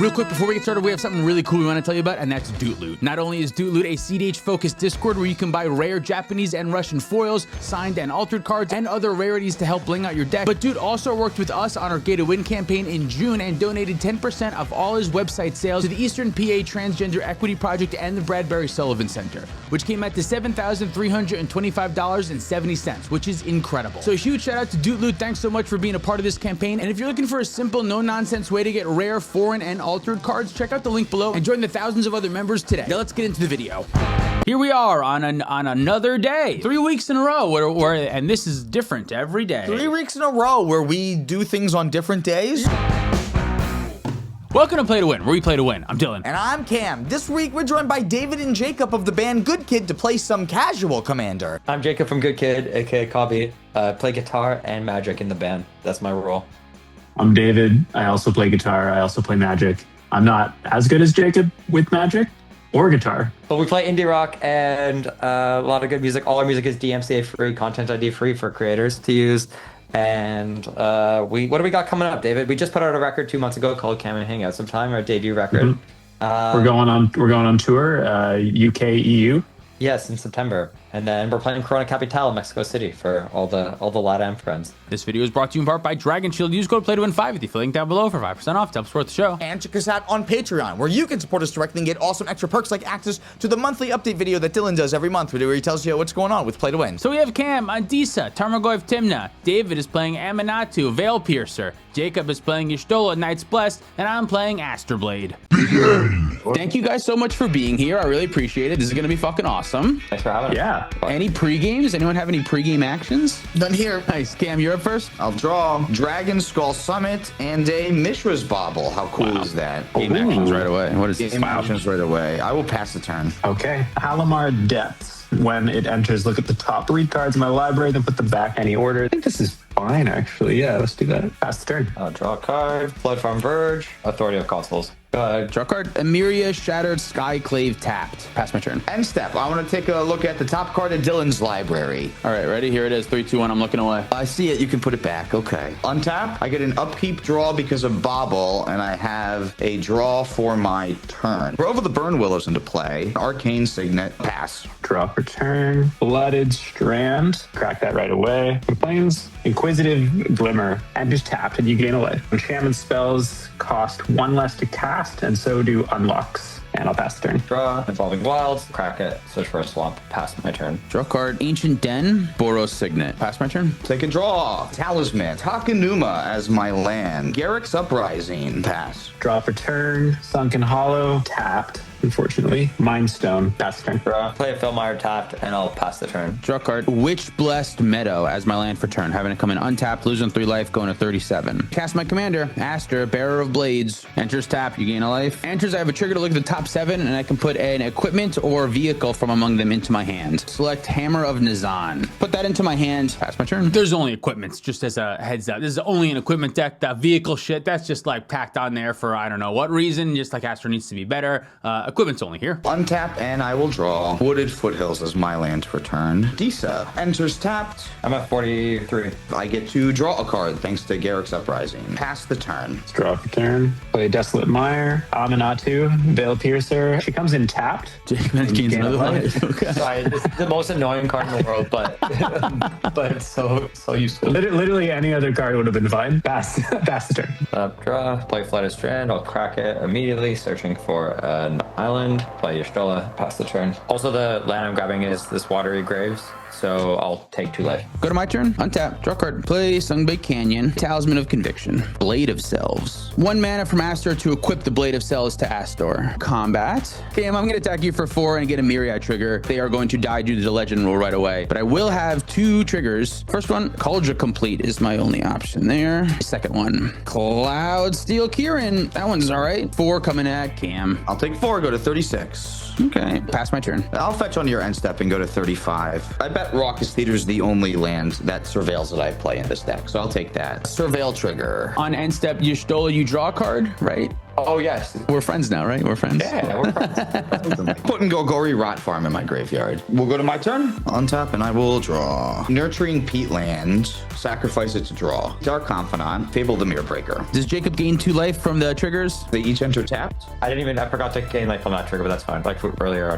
Real quick, before we get started, we have something really cool we want to tell you about, and that's Doot Loot. Not only is Doot Loot a CDH-focused Discord where you can buy rare Japanese and Russian foils, signed and altered cards, and other rarities to help bling out your deck, but Doot also worked with us on our Gay to Win campaign in June and donated 10% of all his website sales to the Eastern PA Transgender Equity Project and the Bradbury Sullivan Center, which came out to $7,325.70, which is incredible. So a huge shout out to Doot Loot. Thanks so much for being a part of this campaign. And if you're looking for a simple, no-nonsense way to get rare, foreign, and altered cards, check out the link below and join the thousands of other members today. Now let's get into the video. Here we are on another day. 3 weeks in a row and this is different every day. 3 weeks in a row where we do things on different days. Welcome to Play to Win, where we play to win. I'm Dylan. And I'm Cam. This week we're joined by David and Jacob of the band Good Kid to play some casual Commander. I'm Jacob from Good Kid, aka Cobby. Play guitar and magic in the band. That's my role. I'm David. I also play guitar. I also play magic. I'm not as good as Jacob with magic or guitar. But we play indie rock and a lot of good music. All our music is DMCA free, content ID free for creators to use. And what do we got coming up, David? We just put out a record 2 months ago called Cam and Hang Out Sometime, our debut record. Mm-hmm. We're going on tour, UK, EU. Yes, in September. And then we're playing Corona Capital in Mexico City for all the LATAM friends. This video is brought to you in part by Dragon Shield. Use code PLAYTOWIN5 with the link down below for 5% off to help support the show. And check us out on Patreon, where you can support us directly and get awesome extra perks like access to the monthly update video that Dylan does every month, where he tells you what's going on with Play to Win. So we have Cam, Andisa, Tarmogoyf Timna, David is playing Aminatu, Veil Piercer, Jacob is playing Y'shtola, Knights Blessed, and I'm playing Asterblade. Thank you guys so much for being here. I really appreciate it. This is going to be fucking awesome. Thanks for having us. Yeah. Any pre-games? Anyone have any pre-game actions? None here. Nice. Cam, you're up first. I'll draw Dragon Skull Summit and a Mishra's Bauble. How cool is that? Game actions right away. What is this? Game actions right away. I will pass the turn. Okay. Halimar Depths. When it enters, look at the top 3 cards in my library, then put them back any order. I think this is fine, actually. Yeah, let's do that. Pass the turn. Draw a card. Blood Farm Verge. Authority of Consoles. Go ahead. Draw card. Emiria Shattered Skyclave tapped. Pass my turn. End step. I want to take a look at the top card of Dylan's library. All right, ready? Here it is. 3, 2, 1. I'm looking away. I see it. You can put it back. Okay. Untap. I get an upkeep draw because of Bauble, and I have a draw for my turn. Grove of the Burn Willows into play. Arcane Signet. Pass. Draw for turn. Blooded Strand. Crack that right away. Plains. Inquisitive Glimmer. And just tapped, and you gain a life. Enchantment spells cost 1 less to cast, and so do unlocks. And I'll pass the turn. Draw. Evolving Wilds. Crack it. Search for a swamp. Pass my turn. Draw card. Ancient Den. Boros Signet. Pass my turn. Take a draw. Talisman. Takanuma as my land. Garrick's Uprising. Pass. Draw for turn. Sunken Hollow. Tapped. Unfortunately. Mindstone. Pass the turn. Draw. Play a Filmire tapped, and I'll pass the turn. Draw card. Witch Blessed Meadow as my land for turn. Having it come in untapped, losing 3 life, going to 37. Cast my commander. Aster, Bearer of Blades. Enters tap, you gain a life. Enters, I have a trigger to look at the top 7, and I can put an equipment or vehicle from among them into my hand. Select Hammer of Nizan. Put that into my hand. Pass my turn. There's only equipments, just as a heads up. This is only an equipment deck. That vehicle shit, that's just like packed on there for I don't know what reason. Just like Aster needs to be better. Equipment's only here. Untap, and I will draw Wooded Foothills as my land for turn. Disa enters tapped. I'm at 43. I get to draw a card thanks to Garrick's Uprising. Pass the turn. Draw for turn. Play Desolate Mire. Aminatu. Veil Piercer. She comes in tapped. Jacob gains another life. Okay. Sorry, this is the most annoying card in the world, but but it's so useful. Literally any other card would have been fine. Pass the turn. Draw. Play Flighted Strand. I'll crack it immediately, searching for an island. Play Y'shtola. Pass the turn. Also, the land I'm grabbing is this Watery Graves, so I'll take 2 life. Go to my turn. Untap. Draw card. Play Sunbaked Canyon. Talisman of Conviction. Blade of Selves. 1 mana from Astor to equip the Blade of Selves to Astor. Combat. Okay, I'm going to attack you for 4 and get a Myriad trigger. They are going to die due to the legend rule right away, but I will have 2 triggers. First one, Cauldron Complete is my only option there. Second one, Cloud Steel Kieran. That one's all right. 4 coming at Cam. I'll take 4, go to 36. Okay, pass my turn. I'll fetch on your end step and go to 35. I bet Raucous Theater is the only land that surveils that I play in this deck, so I'll take that. Surveil trigger. On end step, Y'shtola, you draw a card, right? Oh, yes. We're friends now, right? We're friends. Yeah, we're friends. Putting Golgari Rot Farm in my graveyard. We'll go to my turn. Untap and I will draw. Nurturing Peatland. Sacrifice it to draw. Dark Confidant. Fable the Mirror Breaker. Does Jacob gain 2 life from the triggers? They each enter tapped. I forgot to gain life on that trigger, but that's fine. Like earlier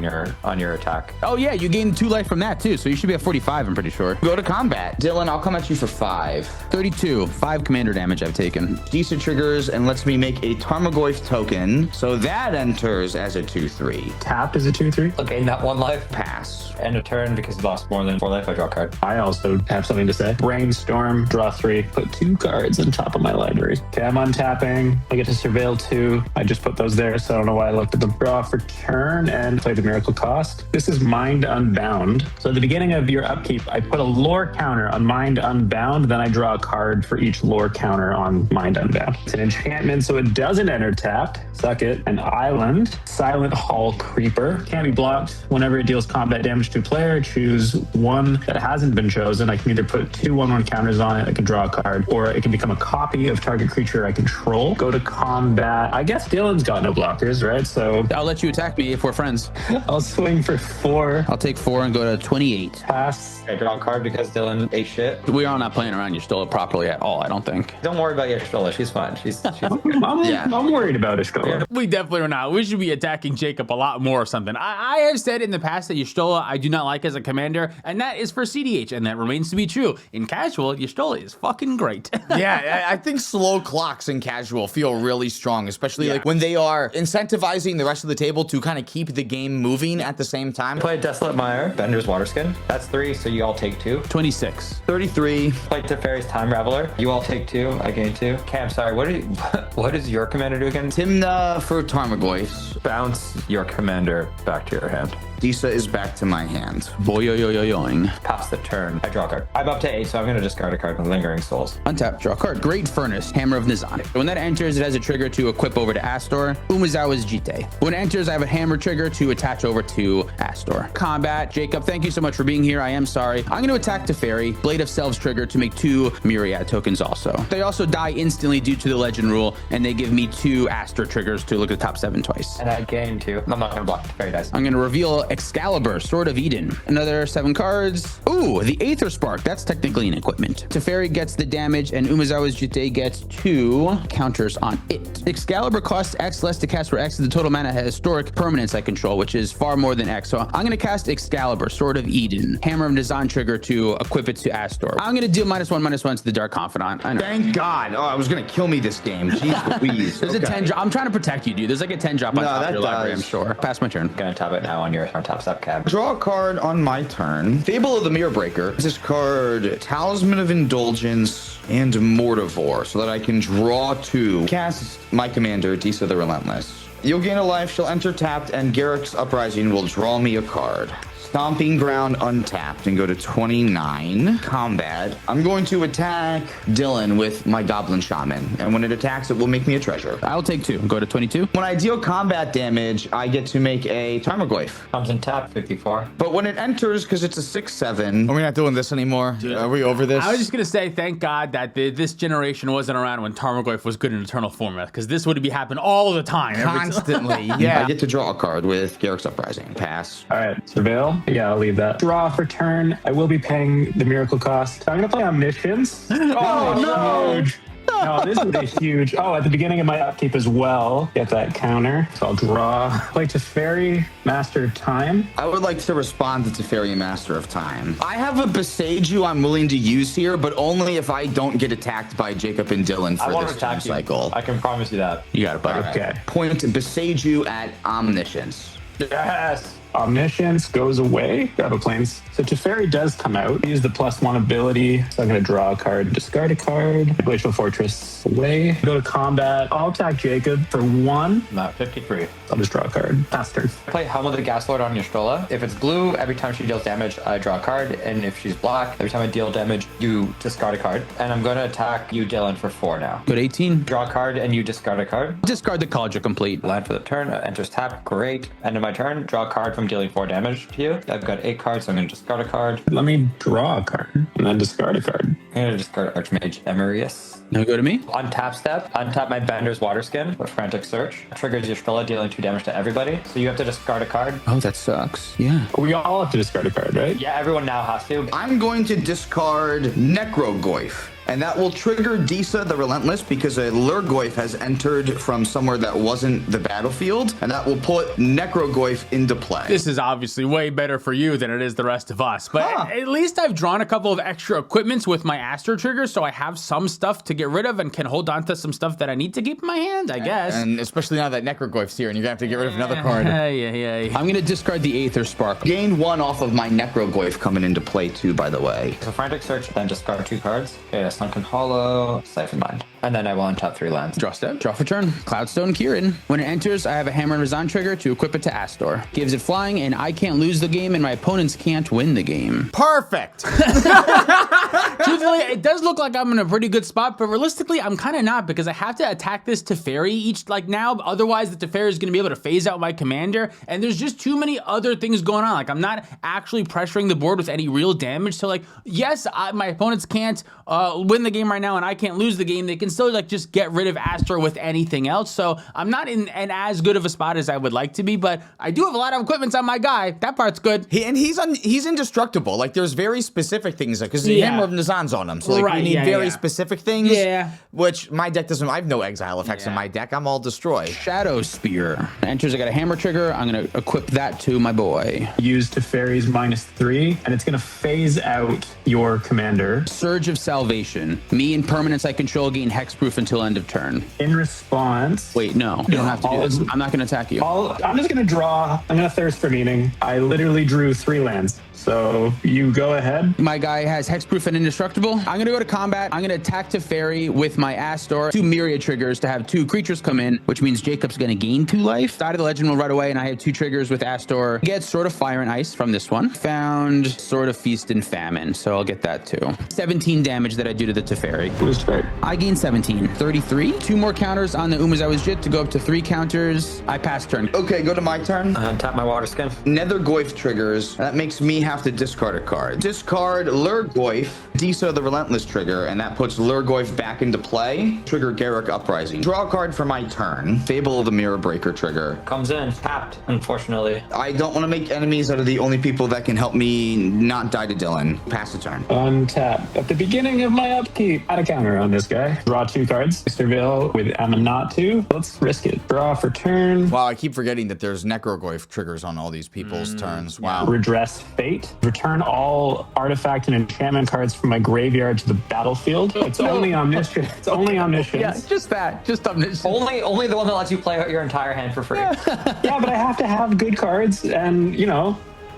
on your attack. Oh yeah, you gained 2 life from that too, so you should be at 45, I'm pretty sure. Go to combat. Dylan, I'll come at you for 5. 32, 5 commander damage I've taken. Decent triggers and lets me make a Tarmogoyf token. So that enters as a 2/3. Tapped is a 2/3. I'll gain that 1 life. Pass. End of turn because you lost more than 4 life. I draw a card. I also have something to say. Brainstorm, draw 3, put 2 cards on top of my library. Okay, I'm untapping. I get to surveil 2. I just put those there, so I don't know why I looked at them. Draw for turn and play the Miracle Cost. This is Mind Unbound. So at the beginning of your upkeep, I put a lore counter on Mind Unbound, then I draw a card for each lore counter on Mind Unbound. It's an enchantment, so it doesn't enter tapped. Suck it. An island. Silent Hall Creeper. Can't be blocked. Whenever it deals combat damage to a player, choose one that hasn't been chosen. I can either put 2 1/1 counters on it, I can draw a card, or it can become a copy of target creature I control. Go to combat. I guess Dylan's got no blockers, right? So I'll let you attack me if we're friends. I'll swing for 4. I'll take 4 and go to 28. Pass. I draw a card because Dylan ate shit. We are not playing around Y'shtola properly at all, I don't think. Don't worry about Y'shtola. She's fine. She's I'm worried about Escalating. We definitely are not. We should be attacking Jacob a lot more or something. I have said in the past that Y'shtola I do not like as a commander, and that is for CDH, and that remains to be true. In casual, Y'shtola is fucking great. Yeah, I think slow clocks in casual feel really strong, especially like when they are incentivizing the rest of the table to kind of keep the game moving at the same time. Play Desolate Mire, Bender's Waterskin. That's 3, so you all take 2. 26. 33. Play Teferi's Time Raveler. You all take 2. I gain 2. Okay, I'm sorry. What does your commander do again? Timna for Tarmogoyfs. Bounce your commander back to your hand. Disa is back to my hand. Boy-yo-yo-yo-yoing. Pass the turn. I draw a card. I'm up to 8, so I'm going to discard a card with Lingering Souls. Untap, draw a card. Great Furnace, Hammer of Nizan. When that enters, it has a trigger to equip over to Astor. Umezawa's Jite. When it enters, I have a hammer trigger to attach over to Astor. Combat, Jacob, thank you so much for being here. I am sorry. I'm going to attack Teferi. Blade of Selves trigger to make 2 Myriad tokens also. They also die instantly due to the legend rule, and they give me 2 Astor triggers to look at the top 7 twice. And I gain 2. I'm not going to block Teferi dice. I'm going to reveal Excalibur, Sword of Eden. Another 7 cards. Ooh, the Aether Spark. That's technically an equipment. Teferi gets the damage, and Umezawa's Jite gets 2 counters on it. Excalibur costs X less to cast, where X is the total mana has historic permanence I control, which is far more than X. So I'm going to cast Excalibur, Sword of Eden. Hammer of Nizan trigger to equip it to Astor. I'm going to deal -1/-1 to the Dark Confidant. I know. Thank God. Oh, I was going to kill me this game. Jeez Louise. There's a 10 drop. I'm trying to protect you, dude. There's like a 10 drop on No, top of that your library, I'm does. sure. Pass my turn. I'm going to tap it now on your top step cab. Draw a card on my turn. Fable of the Mirror Breaker. This card, Talisman of Indulgence and Mortivore, so that I can draw 2. Cast my commander, Disa the Relentless. You'll gain a life, she'll enter tapped, and Garrick's Uprising will draw me a card. Stomping Ground untapped and go to 29. Combat. I'm going to attack Dylan with my Goblin Shaman. And when it attacks, it will make me a treasure. I'll take 2. Go to 22. When I deal combat damage, I get to make a Tarmogoyf. Comes in tap, 54. But when it enters, because it's a 6/7, Are we not doing this anymore? Are we over this? I was just going to say, thank God that this generation wasn't around when Tarmogoyf was good in Eternal format, because this would be happening all the time. Constantly, I yeah. get to draw a card with Garrick's Uprising. Pass. All right, surveil. Yeah, I'll leave that. Draw for turn. I will be paying the Miracle Cost. I'm going to play Omniscience. Oh, no! Huge. No, this is a huge. Oh, at the beginning of my upkeep as well, get that counter. So I'll draw. Play Teferi, Master of Time. I would like to respond to Teferi, Master of Time. I have a Beseiju I'm willing to use here, but only if I don't get attacked by Jacob and Dylan I for want this to turn attack you. cycle. I can promise you that. You got it, buddy. Okay. Point Beseiju at Omniscience. Yes. Omniscience goes away. Grab a planes. So Teferi does come out. Use the +1 ability. So I'm going to draw a card, discard a card. Glacial Fortress away. Go to combat. I'll attack Jacob for 1. I'm at 53. I'll just draw a card. Pass turn. Play Helm of the Gas Lord on Y'shtola. If it's blue, every time she deals damage, I draw a card. And if she's black, every time I deal damage, you discard a card. And I'm going to attack you, Dylan, for 4 now. Go to 18. Draw a card and you discard a card. Discard the College of Complete. Land for the turn, enters tap, great. End of my turn, draw a card from dealing 4 damage to you. I've got 8 cards, so I'm going to discard a card. Let me draw a card and then discard a card. I'm gonna discard Archmage Emerius. Now go to me. On tap step, untap my Bender's Water Skin with Frantic Search. Triggers your Strela, dealing 2 damage to everybody. So you have to discard a card. Oh, that sucks. Yeah. We all have to discard a card, right? Yeah, everyone now has to. I'm going to discard Necrogoyf. And that will trigger Disa the Relentless because a Lurgoyf has entered from somewhere that wasn't the battlefield. And that will put Necrogoyf into play. This is obviously way better for you than it is the rest of us. But at least I've drawn a couple of extra equipments with my Astro trigger, so I have some stuff to get rid of and can hold on to some stuff that I need to keep in my hand, I guess. And especially now that Necrogoyf's here and you're going to have to get rid of another card. Yeah. I'm going to discard the Aether Spark. Gain 1 off of my Necrogoyf coming into play too, by the way. So Frantic Search, then discard 2 cards. Okay, Sunken Hollow, Siphon Mind. And then I will untap 3 lands. Draw step, draw for turn. Cloudstone Kieran. When it enters, I have a Hammer and Razan trigger to equip it to Astor. Gives it flying, and I can't lose the game, and my opponents can't win the game. Perfect. Truthfully, it does look like I'm in a pretty good spot, but realistically, I'm kind of not because I have to attack this Teferi each now. Otherwise, the Teferi is going to be able to phase out my commander, and there's just too many other things going on. Like, I'm not actually pressuring the board with any real damage. So, like, yes, my opponents can't win the game right now, and I can't lose the game. They can still like just get rid of Astor with anything else. So I'm not in an as good of a spot as I would like to be, but I do have a lot of equipments on my guy. That part's good. He's indestructible. Like there's very specific things because the Yeah. Hammer of Nazan's on him. So like Right, you need yeah, very yeah. specific things. Yeah. Which my deck doesn't. I have no exile effects in Yeah. my deck. I'm all destroy. Shadow Spear. Enters, I got a Hammer trigger. I'm going to equip that to my boy. Use Teferi's -3, and it's going to phase out your commander. Surge of Salvation. Me and permanents I control gain hexproof until end of turn. In response, Wait, no. You don't have to do this. I'm not going to attack you. I'm just going to draw. I'm going to thirst for meaning. I literally drew 3 lands. So you go ahead. My guy has hexproof and indestructible. I'm going to go to combat. I'm going to attack Teferi with my Astor. 2 Myriad triggers to have 2 creatures come in, which means Jacob's going to gain 2 life. Side of the Legend will right away, and I have 2 triggers with Astor. Get Sword of Fire and Ice from this one. Found Sword of Feast and Famine, so I'll get that too. 17 damage that I do to the Teferi. Respect. I gain 17. 33. 2 more counters on the Umazaw's Jit to go up to 3 counters. I pass turn. Okay, go to my turn. Untap my Water Skin. Nethergoyf triggers. That makes me have to discard a card. Discard Lurgoyf, Disa the Relentless trigger, and that puts Lurgoyf back into play. Trigger Garruk Uprising. Draw a card for my turn. Fable of the Mirror Breaker trigger. Comes in, tapped, unfortunately. I don't want to make enemies out of the only people that can help me not die to Dylan. Pass the turn. Untap. At the beginning of my upkeep, add a counter on this guy. Draw 2 cards. Surveil with Amanatu. Let's risk it. Draw for turn. Wow, I keep forgetting that there's Necrogoyf triggers on all these people's turns. Wow. Redress Fate. Return all artifact and enchantment cards from my graveyard to the battlefield. It's only omniscience. It's only omniscience. Yeah, just that. Just omniscience. Only the one that lets you play out your entire hand for free. Yeah, but I have to have good cards, and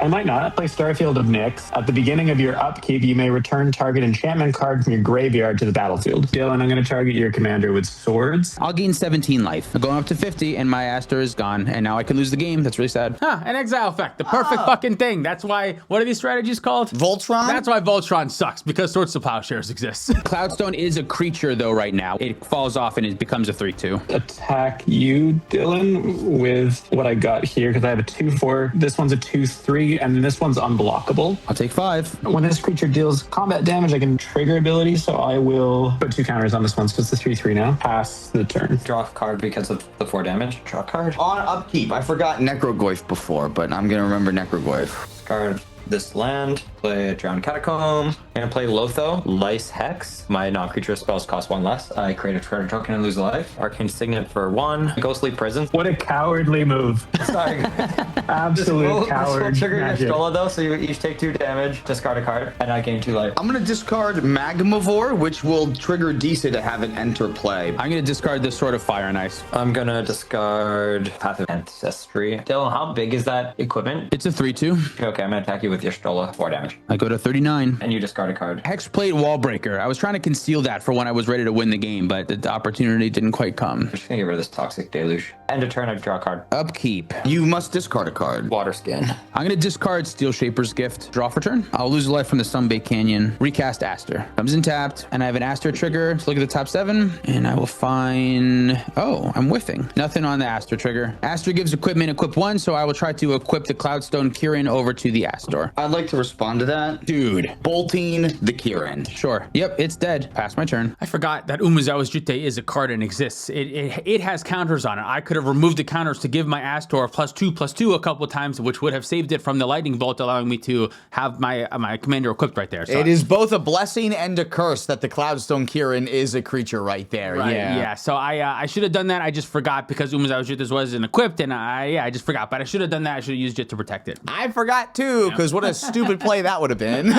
I might not play Starfield of Nyx. At the beginning of your upkeep, you may return target enchantment card from your graveyard to the battlefield. Dylan, I'm going to target your commander with swords. I'll gain 17 life. I'm going up to 50, and my Astor is gone, and now I can lose the game. That's really sad. An exile effect. The perfect fucking thing. That's why, what are these strategies called? Voltron? That's why Voltron sucks, because Swords to Plowshares exists. Cloudstone is a creature, though, right now. It falls off, and it becomes a 3/2. Attack you, Dylan, with what I got here, because I have a 2/4. This one's a 2/3, and then this one's unblockable. I'll take 5. When this creature deals combat damage, I can trigger ability, so I will put 2 counters on this one, so it's a 3/3 now. Pass the turn. Draw a card because of the 4 damage. Draw a card. On upkeep, I forgot Necrogoyf before, but I'm going to remember Necrogoyf. Discard this land. Play a Drowned Catacomb. I'm gonna play Lotho, Lice Hex. My non-creature spells cost 1 less. I create a treasure token and lose a life. Arcane Signet for 1. Ghostly Prison. What a cowardly move. Sorry. Absolute coward This will trigger your magic. Stola though, so you each take 2 damage, discard a card, and I gain 2 life. I'm going to discard Magmavore, which will trigger Disa to have it enter play. I'm going to discard this Sword of Fire and Ice. I'm gonna discard Path of Ancestry. Dylan, how big is that equipment? It's a 3/2. Okay, I'm gonna attack you with your Stola. 4 damage. I go to 39. And you discard a card. Hexplate Wallbreaker. I was trying to conceal that for when I was ready to win the game, but the opportunity didn't quite come. I'm just gonna get rid of this Toxic Deluge. End of turn, I draw a card. Upkeep. You must discard a card. Water Skin. I'm going to discard Steel Shaper's Gift. Draw for turn. I'll lose a life from the Sunbaked Canyon. Recast Astor. Comes in tapped, and I have an Astor trigger. Let's look at the top 7, and I will find... Oh, I'm whiffing. Nothing on the Astor trigger. Astor gives equipment, equip 1, so I will try to equip the Cloudstone Kieran over to the Astor. I'd like to respond to to that. Dude. Bolting the Kirin. Sure. Yep, it's dead. Pass my turn. I forgot that Umezawa's Jitte is a card and exists. It has counters on it. I could have removed the counters to give my Astor +2/+2 a couple of times, which would have saved it from the lightning bolt, allowing me to have my commander equipped right there. So It is both a blessing and a curse that the Cloudstone Kirin is a creature right there. Right, Yeah. yeah. So I should have done that. I just forgot because Umezawa's Jitte wasn't equipped, and I just forgot. But I should have done that. I should have used it to protect it. I forgot too, because what a stupid play that would have been.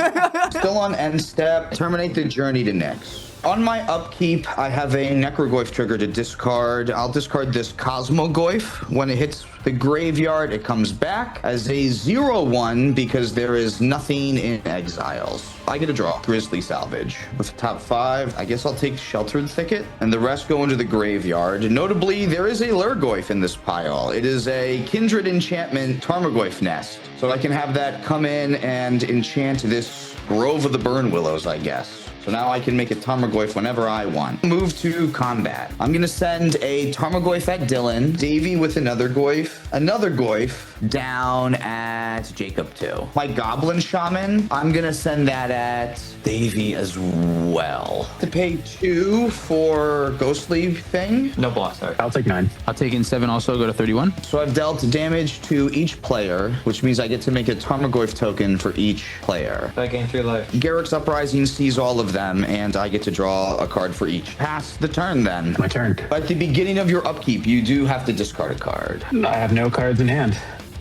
Still on end step. Terminate the journey to Nyx. On my upkeep, I have a Necrogoyf trigger to discard. I'll discard this Cosmogoyf. When it hits the graveyard, it comes back as a 0/1 because there is nothing in exiles. I get a draw. Grizzly Salvage. With the top 5, I guess I'll take Sheltered Thicket, and the rest go into the graveyard. Notably, there is a Lurgoyf in this pile. It is a Kindred Enchantment Tarmogoyf Nest. So I can have that come in and enchant this Grove of the Burn Willows, I guess. So now I can make a Tarmogoyf whenever I want. Move to combat. I'm going to send a Tarmogoyf at Dylan, Davy with another Goyf down at Jacob 2. My Goblin Shaman, I'm going to send that at Davy as well. To pay 2 for Ghostly thing. No block, sorry. I'll take 9. I'll take in 7 also, go to 31. So I've dealt damage to each player, which means I get to make a Tarmogoyf token for each player. I gain 3 life. Garrick's Uprising sees all of them, and I get to draw a card for each. Pass the turn then. My turn. At the beginning of your upkeep, you do have to discard a card. I have no cards in hand.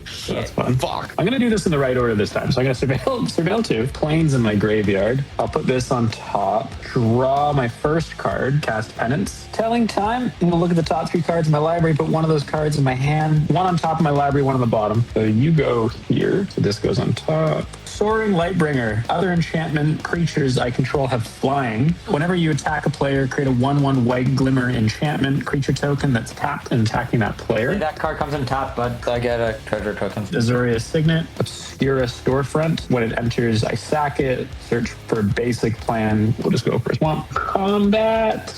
So that's fun. Fuck. I'm gonna do this in the right order this time. So I'm gonna surveil 2 planes in my graveyard. I'll put this on top. Draw my first card. Cast Penance. Telling time. I'm gonna look at the top 3 cards in my library. Put one of those cards in my hand. One on top of my library. One on the bottom. So you go here. So this goes on top. Soaring Lightbringer. Other enchantment creatures I control have flying. Whenever you attack a player, create a 1/1 white glimmer enchantment creature token that's tapped and attacking that player. That card comes in top, but I get a treasure token. Azuria Signet, Obscura Storefront. When it enters, I sack it. Search for basic plan. We'll just go for Swamp. Combat.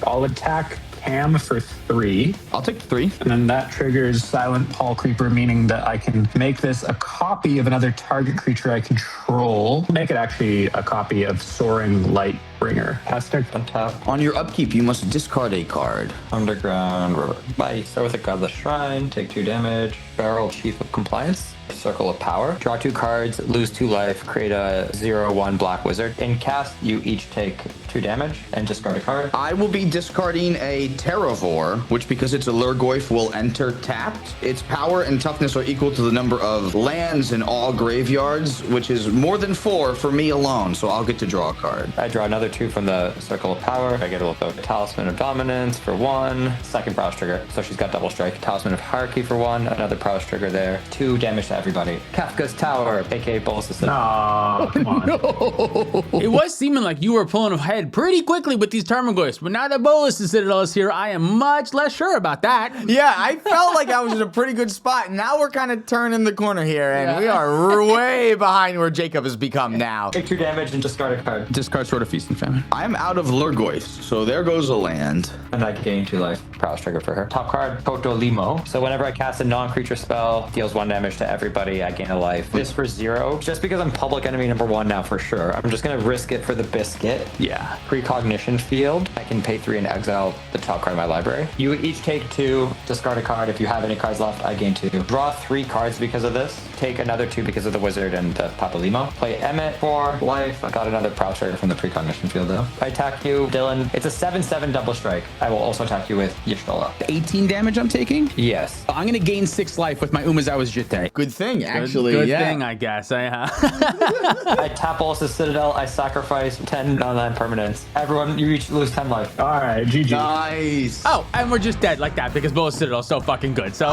I'll attack Cam for 3. I'll take 3. And then that triggers Silent Paul Creeper, meaning that I can make this a copy of another target creature I control. Make it actually a copy of Soaring Lightbringer. Aztec. On top. On your upkeep, you must discard a card. Underground River. Bye. Start with a Godless Shrine. Take 2 damage. Barrel Chief of Compliance. Circle of Power. Draw 2 cards. Lose 2 life. Create a 0/1 Black Wizard. In cast, you each take 2 damage and discard a card. I will be discarding a Terravore, which because it's a Lurgoyf will enter tapped. Its power and toughness are equal to the number of lands in all graveyards, which is more than 4 for me alone, so I'll get to draw a card. I draw another 2 from the Circle of Power. I get a little Talisman of Dominance for 1. Second Prowess Trigger. So she's got double strike. Talisman of Hierarchy for 1. Another Prowess Trigger there. 2 damage to everybody. Kafka's Tower, aka Bolus System. Oh, come on. It was seeming like you were pulling ahead pretty quickly with these Tarmogoyfs, but now that Bolus and Citadel is here, I am much less sure about that. Yeah, I felt like I was in a pretty good spot. Now we're kind of turning the corner here, and we are way behind where Jacob has become now. Take 2 damage and discard a card. Discard Sword of Feast and Famine. I'm out of Lurgoyfs, so there goes a land. And I gain 2 life. Prowess Trigger for her. Top card, Koto Limo. So whenever I cast a non-creature spell, deals 1 damage to everybody, I gain a life. This for 0. Just because I'm public enemy number 1 now for sure. I'm just gonna risk it for the biscuit. Yeah. Precognition Field. I can pay 3 and exile the top card of my library. You each take 2, discard a card. If you have any cards left, I gain 2. Draw 3 cards because of this. Take another 2 because of the wizard and the Papalimo. Play Emmet for life. I got another Prowess Trigger from the Precognition Field though. I attack you, Dylan. It's a 7/7 double strike. I will also attack you with Y'shtola. 18 damage I'm taking? Yes. I'm going to gain 6 life with my Umezawa's Jitte. Good thing, actually. Good yeah. thing, I guess. I tap Bolus's Citadel. I sacrifice 10 non-land permanents. Everyone, you each lose 10 life. All right, GG. Nice. Oh, and we're just dead like that because Bolus Citadel is so fucking good. So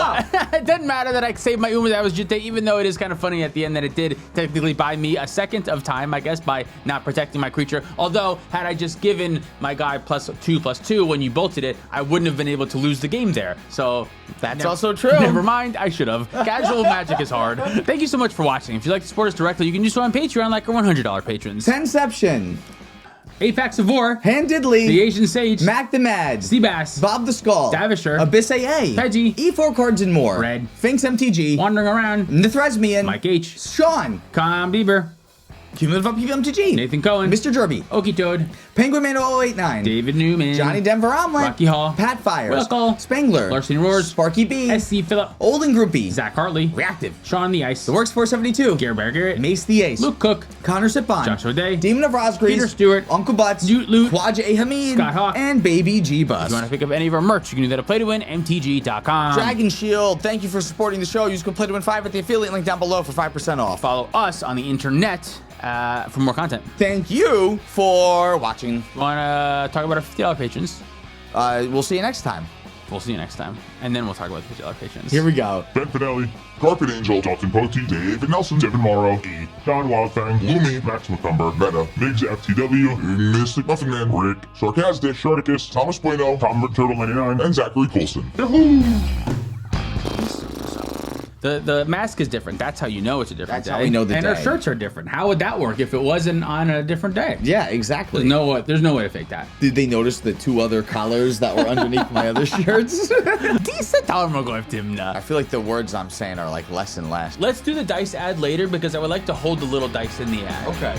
it doesn't matter that I saved my Umezawa's Jitte, even though it is kind of funny at the end that it did technically buy me a second of time, I guess, by not protecting my creature. Although, had I just given my guy +2/+2 when you bolted it, I wouldn't have been able to lose the game there. So That's also true. Never mind, I should have. Casual Magic is hard. Thank you so much for watching. If you'd like to support us directly, you can do so on Patreon like our $100 patrons. Tenception, Apex of War, Handedly, The Asian Sage, Mac the Mad, Seabass, Bob the Skull, Davisher, Abyss AA, Peggy, E4 Cards and More, Red, Finks MTG, Wandering Around, Nithresmian, Mike H, Sean, Com Bieber, Cumulative up PVMTG. Nathan Cohen. Mr. Derby. Okie Toad. Penguin Man 0089. David Newman. Johnny Denver Omelet. Rocky Hall. Pat Fires. Wilco. Spangler. Larson Roars. Sparky B. SC Phillip. Olden Groupie. Zach Hartley. Reactive. Sean the Ice. The Works 472. Gare Bear Garrett. Mace the Ace. Luke Cook. Connor Sipon. Joshua Day. Demon of Rosgreaves. Peter Stewart. Uncle Butts. Newt Loot. Quadja A. Hamid. Scott Hawk. And Baby G Bus. If you want to pick up any of our merch, you can do that at playtowinmtg.com. Dragon Shield, thank you for supporting the show. Use code PlayToWin5 at the affiliate link down below for 5% off. Follow us on the internet for more content. Thank you for watching. Want to talk about our $50 patrons? We'll see you next time. We'll see you next time. And then we'll talk about the $50 patrons. Here we go. Ben Finelli, Carpet Angel, Dalton Poti, David Nelson, Devin Morrow, E, Don Wildfang, Lumi, Max McCumber, Meta, Migs FTW, Mystic Muffin Man, Rick, Sarcastic, Sharticus, Thomas Bueno, Tom Turtle 99, and Zachary Coulson. Yahoo! The mask is different. That's how you know it's a different That's day. how we know the and our day. shirts are different. How would that work if it wasn't on a different day? Yeah, exactly. There's no way to fake that. Did they notice the 2 other collars that were underneath my other shirts? I feel like the words I'm saying are like less and less. Let's do the dice ad later because I would like to hold the little dice in the ad. Okay.